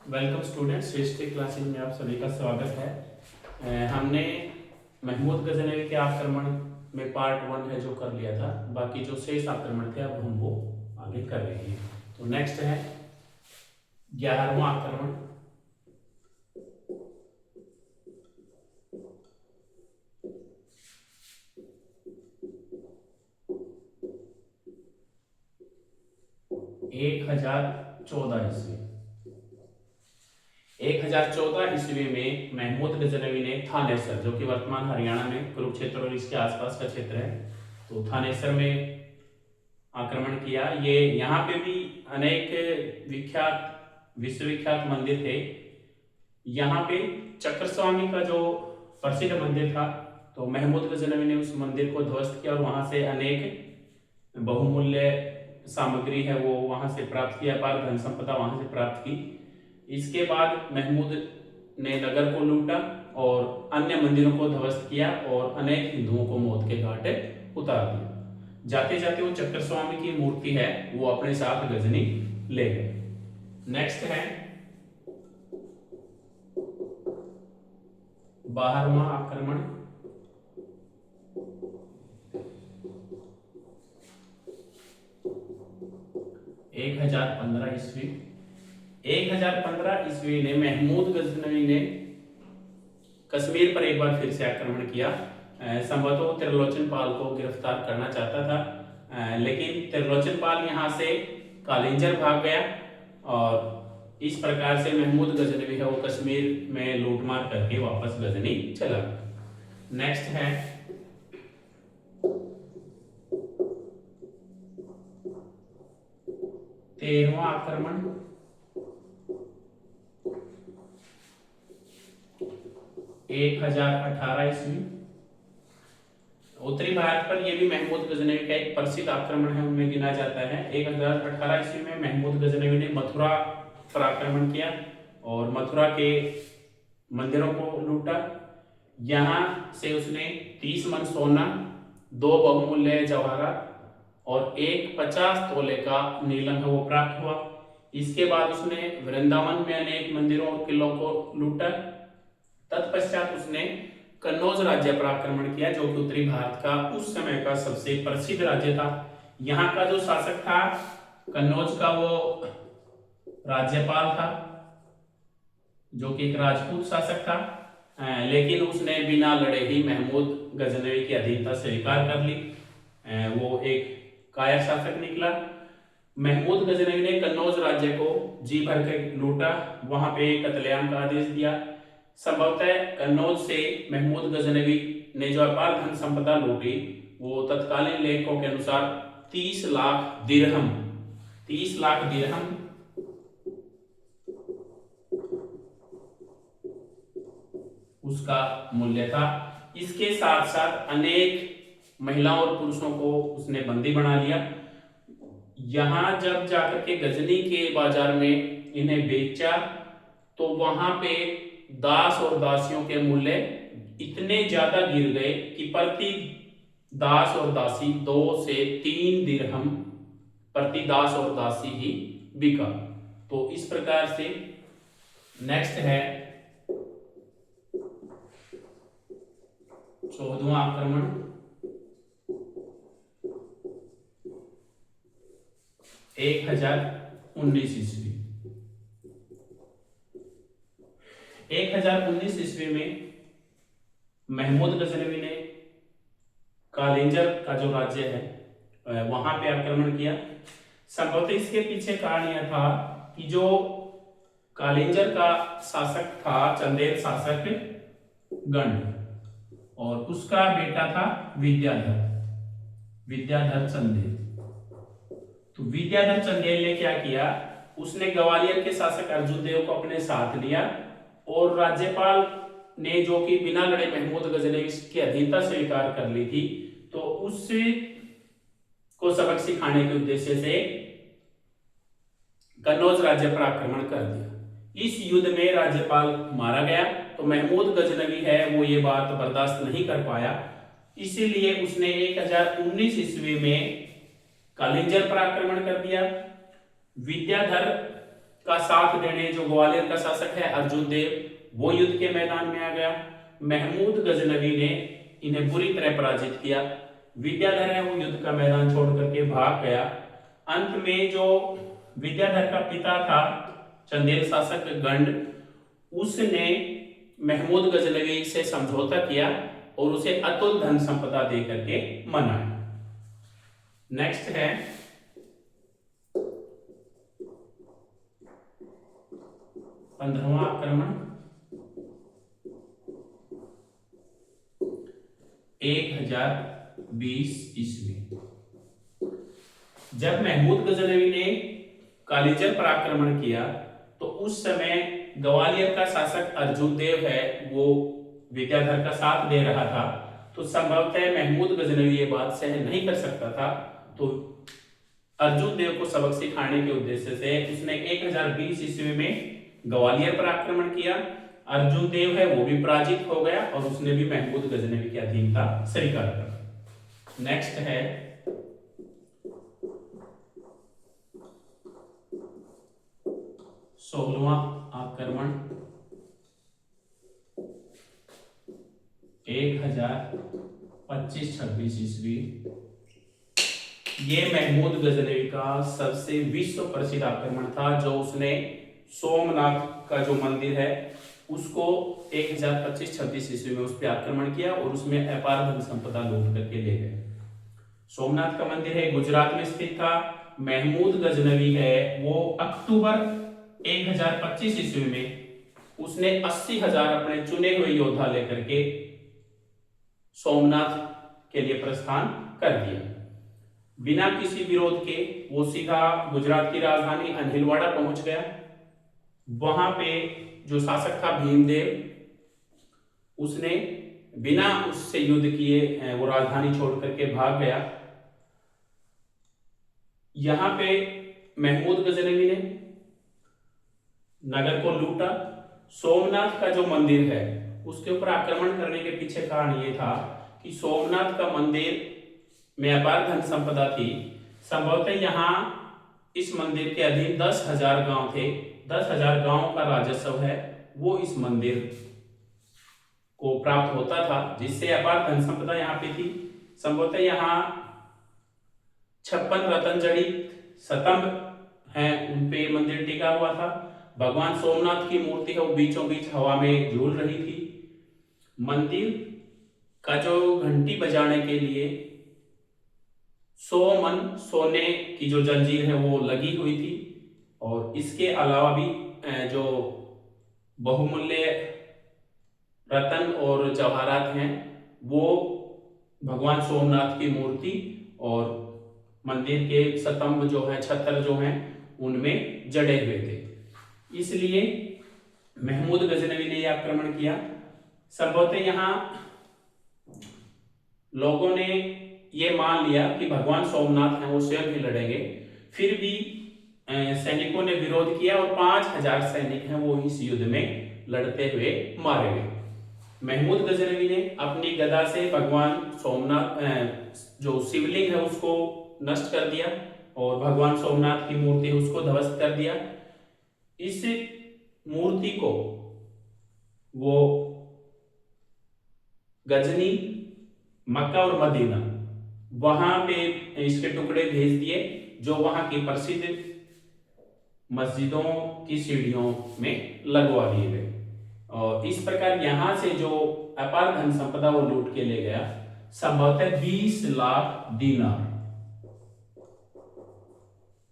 Welcome students, history classes में आप सभी का स्वागत है। हमने महमूद गजनवी के आक्रमण में पार्ट 1 है जो कर लिया था। बाकी जो शेष आक्रमण थे अब हम वो आगे कर रहे हैं। तो नेक्स्ट है 11वां आक्रमण। एक हजार चौदह ईस्वी 1014 ईस्वी में महमूद गजनवी ने थानेसर, जो कि वर्तमान हरियाणा में कुरुक्षेत्र और इसके आसपास का क्षेत्र है, तो थानेसर में आक्रमण किया। ये यहाँ पे भी अनेक विश्वविख्यात मंदिर थे। यहाँ पे चक्रस्वामी का जो प्रसिद्ध मंदिर था, तो महमूद गजनवी ने उस मंदिर को ध्वस्त किया और वहां से अनेक बहुमूल्य सामग्री है वो वहां से प्राप्त किया, अपार धन संपदा वहां से प्राप्त की। इसके बाद महमूद ने नगर को लूटा और अन्य मंदिरों को ध्वस्त किया और अनेक हिंदुओं को मौत के घाट उतार दिया। जाते जाते वो चक्रस्वामी की मूर्ति है वो अपने साथ गजनी ले गए। नेक्स्ट है 12वां आक्रमण। एक हजार 15 ईस्वी 1015 ईस्वी ने महमूद गजनवी ने कश्मीर पर एक बार फिर से आक्रमण किया। संभवतः त्रिलोचन पाल को गिरफ्तार करना चाहता था, लेकिन त्रिलोचन पाल यहाँ से कालिंजर भाग गया और इस प्रकार से महमूद गजनवी है वो कश्मीर में लूटमार करके वापस गजनी चला गया। नेक्स्ट है 13वां आक्रमण। एक हजार 18 ईस्वी उत्तरी भारत पर यह भी महमूद गजनवी का एक प्रसिद्ध आक्रमण है, उनमें गिना जाता है। 1018 ईस्वी में महमूद गजनवी ने मथुरा पर आक्रमण किया और मथुरा के मंदिरों को लूटा। यहां से उसने 30 मन सोना, 2 बहुमूल्य जवाहरात और एक 50 तोले का नीलम है वो प्राप्त हुआ। इसके बाद उसने वृंदावन में अनेक मंदिरों और किलों को लूटा। तत्पश्चात उसने कन्नौज राज्य पर आक्रमण किया, जो कि उत्तरी भारत का उस समय का सबसे प्रसिद्ध राज्य था। यहाँ का जो शासक था कन्नौज का, वो राज्यपाल था जो कि एक राजपूत शासक था, लेकिन उसने बिना लड़े ही महमूद गजनवी की अधीनता स्वीकार कर ली। वो एक कायर शासक निकला। महमूद गजनवी ने कन्नौज राज्य को जी भर के लूटा, वहां पे कत्लेआम का आदेश दिया। संभवतः कन्नौज से महमूद गजनवी ने जो अपार धन संपदा लूटी वो तत्कालीन लेखों के अनुसार 30 लाख दिरहम उसका मूल्य था। इसके साथ साथ अनेक महिलाओं और पुरुषों को उसने बंदी बना लिया। यहां जब जाकर के गजनी के बाजार में इन्हें बेचा तो वहां पे दास और दासियों के मूल्य इतने ज्यादा गिर गए कि प्रति दास और दासी 2 से 3 दिरहम प्रति दास और दासी ही बिका। तो इस प्रकार से नेक्स्ट है 14वां आक्रमण। 1019 ईस्वी 1019 ईस्वी में महमूद गजनवी ने कालिंजर का जो राज्य है वहां पे आक्रमण किया। संभवतः इसके पीछे कारण यह था कि जो कालिंजर का शासक था चंदेल शासक गण और उसका बेटा था विद्याधर चंदेल। तो विद्याधर चंदेल ने क्या किया, उसने ग्वालियर के शासक अर्जुन देव को अपने साथ लिया और राज्यपाल ने जो कि बिना लड़े महमूद गजनवी की अधीनता स्वीकार कर ली थी, तो उससे को सबक सिखाने के उद्देश्य से कन्नौज राज्य पर आक्रमण कर दिया। इस युद्ध में राज्यपाल मारा गया, तो महमूद गजनवी है वो ये बात बर्दाश्त नहीं कर पाया, इसीलिए उसने 1019 ईस्वी में कालिंजर पर आक्रमण कर दिया। विद्याधर का साथ देने जो ग्वालियर का शासक है अर्जुन देव, वो युद्ध के मैदान में आ गया। महमूद गजनवी ने इन्हें बुरी तरह पराजित किया। विद्याधर है वो युद्ध का मैदान छोड़ करके भाग गया। अंत में जो विद्याधर का पिता था चंदेल शासक गंड, उसने महमूद गजनवी से समझौता किया और उसे अतुल धन संपदा दे करके मनाया। नेक्स्ट है 15वां आक्रमण 1020 ईस्वी। जब महमूद गजनवी ने कालीजर पर आक्रमण किया तो उस समय ग्वालियर का शासक अर्जुन देव है वो विद्याधर का साथ दे रहा था, तो संभवतः महमूद गजनवी ये बात सहन नहीं कर सकता था। तो अर्जुन देव को सबक सिखाने के उद्देश्य से उसने 1020 ईस्वी में ग्वालियर पर आक्रमण किया। अर्जुन देव है वो भी पराजित हो गया और उसने भी महमूद गजनवी की अधीनता स्वीकार कर। नेक्स्ट है 16वां आक्रमण 1025-26 ईस्वी। ये महमूद गजनवी का सबसे विश्व प्रसिद्ध आक्रमण था, जो उसने सोमनाथ का जो मंदिर है उसको 1025-26 ईस्वी में उस पर आक्रमण किया और उसमें अपार धन संपदा लूट करके ले गए। सोमनाथ का मंदिर है गुजरात में स्थित था। महमूद गजनवी है वो अक्टूबर 1025 ईस्वी में उसने 80,000 अपने चुने हुए योद्धा लेकर के सोमनाथ के लिए प्रस्थान कर दिया। बिना किसी विरोध के वो सीधा गुजरात की राजधानी अन्हिलवाड़ा पहुंच गया। वहां पे जो शासक था भीमदेव, उसने बिना उससे युद्ध किए वो राजधानी छोड़ करके भाग गया। यहां पे महमूद गजनवी ने नगर को लूटा। सोमनाथ का जो मंदिर है उसके ऊपर आक्रमण करने के पीछे कारण ये था कि सोमनाथ का मंदिर में अपार धन संपदा थी। संभवतः यहाँ इस मंदिर के अधीन 10,000 गांव थे। 10,000 गांव का राजस्व है वो इस मंदिर को प्राप्त होता था, जिससे अपार धन संपदा यहाँ पे थी। संभवतः यहाँ 56 रतन जड़ित स्तंभ हैं, उनपे मंदिर टिका हुआ था। भगवान सोमनाथ की मूर्ति है वो बीचों बीच हवा में झूल रही थी। मंदिर का जो घंटी बजाने के लिए 100 मन सोने की जो जंजीर है वो लगी हुई थी, और इसके अलावा भी जो बहुमूल्य रतन और जवाहरात हैं वो भगवान सोमनाथ की मूर्ति और मंदिर के स्तंभ जो है, छत्र जो हैं, उनमें जड़े हुए थे। इसलिए महमूद गजनवी ने यह आक्रमण किया। संभवतः यहाँ लोगों ने ये मान लिया कि भगवान सोमनाथ हैं वो स्वयं ही लड़ेंगे, फिर भी सैनिकों ने विरोध किया और 5,000 सैनिक हैं वो इस युद्ध में लड़ते हुए मारे गए। महमूद गजनवी ने अपनी गदा से भगवान सोमनाथ जो शिवलिंग है उसको नष्ट कर दिया और भगवान सोमनाथ की मूर्ति है उसको ध्वस्त कर दिया। इस मूर्ति को वो गजनी, मक्का और मदीना वहां पे इसके टुकड़े भेज दिए, जो वहां की प्रसिद्ध मस्जिदों की सीढ़ियों में लगवा दिए गए। और इस प्रकार यहां से जो अपार धन संपदा वो लूट के ले गया, संभवतः 20 लाख दीनार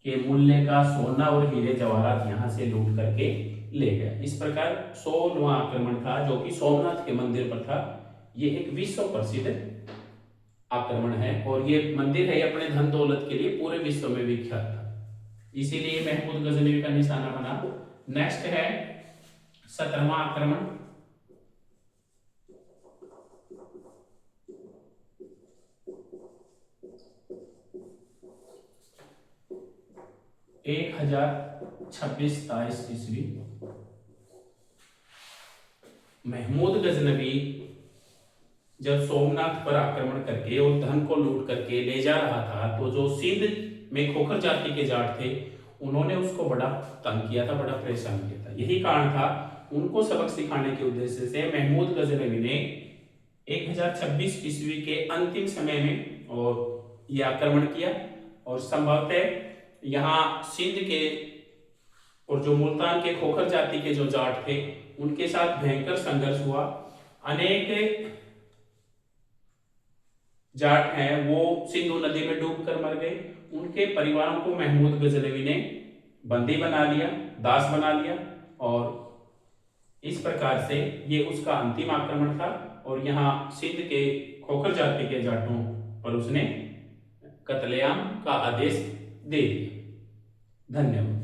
के मूल्य का सोना और हीरे जवाहरात यहां से लूट करके ले गया। इस प्रकार 16वां आक्रमण था जो कि सोमनाथ के मंदिर पर था। ये एक विश्व प्रसिद्ध आक्रमण है और ये मंदिर है अपने धन दौलत के लिए पूरे विश्व में विख्यात था, इसीलिए महमूद गजनवी का निशाना बना। नेक्स्ट है 17वां आक्रमण 1026-27 ईस्वी। महमूद गजनवी जब सोमनाथ पर आक्रमण करके और धन को लूट करके ले जा रहा था, तो जो सिंध में खोखर जाति के जाट थे उन्होंने उसको बड़ा तंग किया था, बड़ा परेशान किया था। यही कारण था, उनको सबक सिखाने के उद्देश्य से महमूद गजनवी ने 1026 ईस्वी के अंतिम समय में और ये आक्रमण किया, और संभवतः यहाँ सिंध के और जो मुल्तान के खोखर जाति के जो जाट थे उनके साथ भयंकर संघर्ष हुआ। अनेक जाट हैं वो सिंधु नदी में डूबकर मर गए। उनके परिवारों को महमूद गजनवी ने बंदी बना लिया, दास बना लिया, और इस प्रकार से ये उसका अंतिम आक्रमण था। और यहाँ सिंध के खोखर जाति के जाटों पर उसने कत्लेआम का आदेश दे दिया। धन्यवाद।